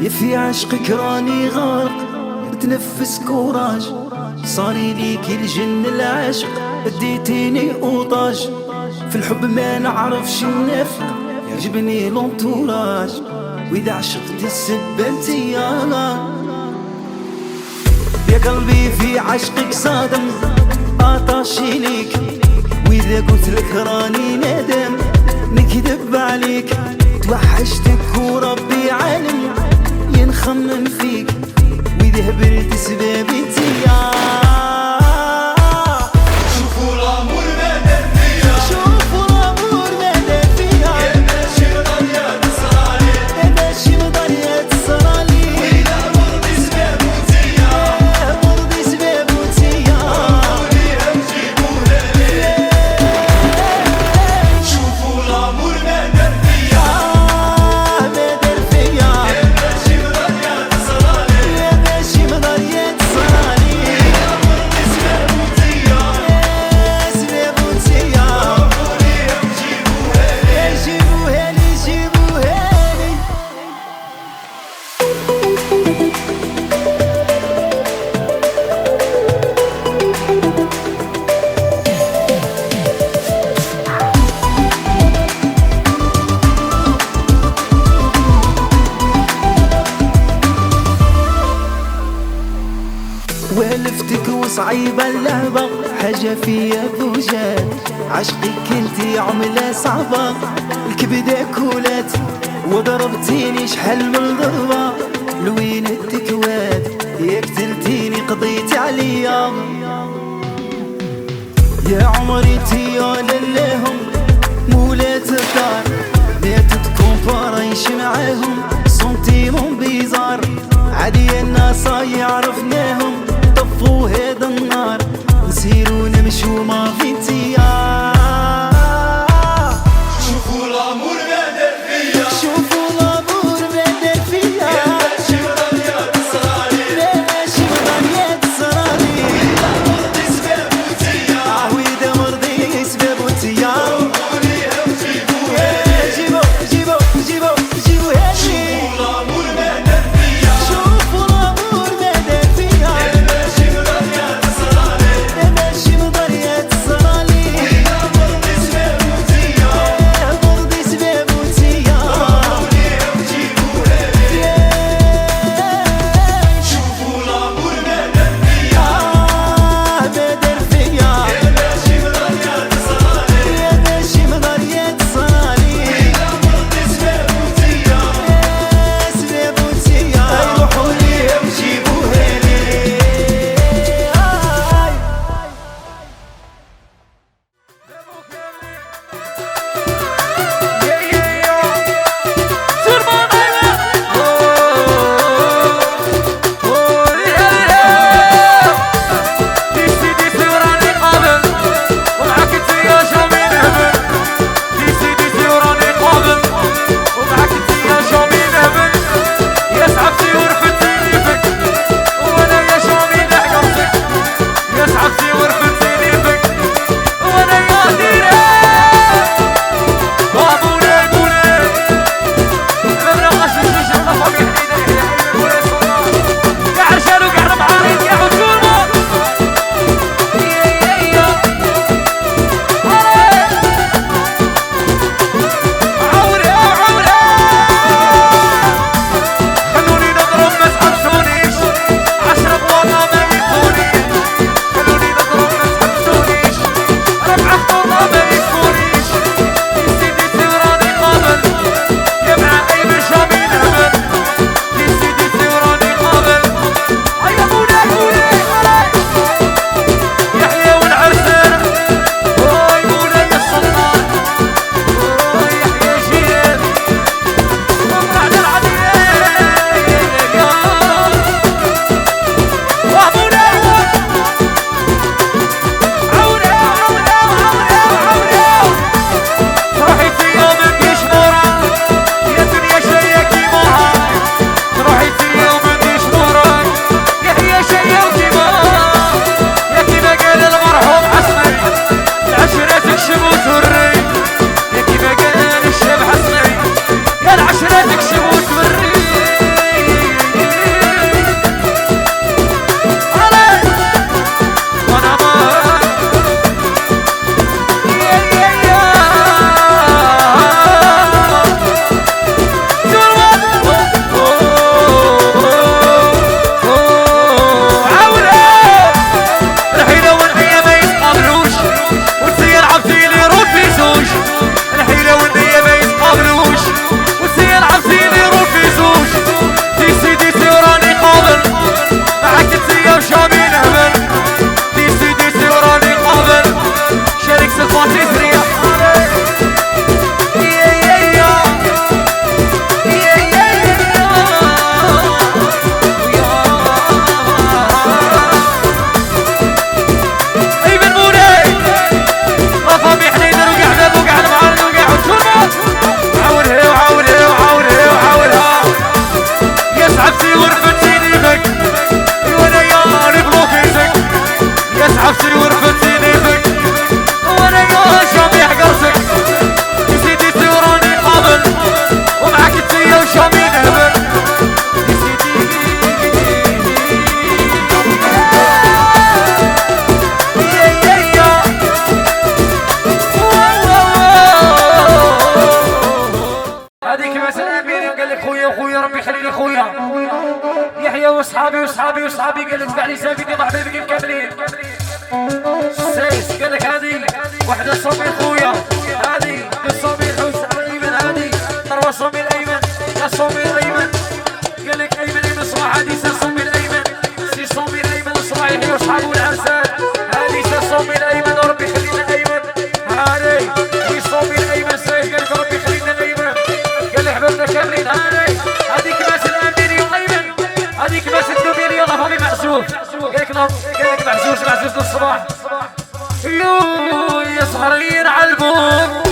في عشقك راني غارق بتنفس كوراج، صاري ليك الجن العاشق اديتيني اوطاج. في الحب ما نعرفش النفق، يعجبني لونتوراج، واذا عشقت السبة انتيا. يا قلبي في عشقك صادم اطاشي ليك، واذا قلت لك راني ندم نكذب عليك. توحشتك وربي عالم ينخمم فيك، واذا هبلت سبابي انتيا. شوفوا الامور ما دار فيا، شوفوا الامور ما دار فيا، يا ماشي مضرية تصرالي، يا ماشي مضرية تصرالي، وإذا مرضي سبابو انتيا، مرضي سبابو انتيا. وليها تجيبوها لي. شوفوا الامور ما دار فيا، ما دار فيا، يا ماشي مضرية تصرالي، يا ماشي مضرية تصرالي، وإذا مرضي سبابو انتيا، سبابو انتيا. وليها تجيبوها لي. جيبوها لي جيبوها لي. والفتك وصعيبة اللعبة، حاجة فيا بوجات، عشقك انتي عملة صعبة، الكبدة كولات وضربتيني شحال من ضربة، لوين التكوات يا قتلتيني قضيتي عليا. يا عمري انتي يا للاهم مولات الدار، لا تتكومباريش معاهم سنتيمهم بيزار، عادي الناس يعرفناهم طفوا هذا النار، نسيرو نمشو ما في انتيا. شوفوا الامور ما دار فيا، شوفوا الامور ما دار فيا، يا ماشي مضرية تصرالي، لا ماشي مضرية تصرالي، وإذا مرضي سبابو انتيا، واذا مرضي سبابو انتيا. وليها تجيبوها لي. جيبو جيبو جيبو جيبوها لي. شوفوا الامور ما دار فيا، شوفوا الامور ما دار وصحابي وصحابي وصحابي قال لك علي سافي دي حبايبي مكملين سيس قال لك هذه وحده صومي خويا هذه صومي الحوس الايمن هذه ثروه صومي الايمن يا صومي الايمن قال لك ايمن ايمن صباح هذه صومي الايمن سي صومي الايمن صباح يحيى وصحابه العرسان هذه صومي الايمن وربي يخلينا الايمن هذه هي صومي الايمن سيف قال لك ربي يخلينا الايمن قال لي حبابنا كاملين هذيك ماس الاميري والايمن هذيك ماس الدوبيري يلا فاضي معزوف قال لك معزوف الصباح يو يا صغير على البوم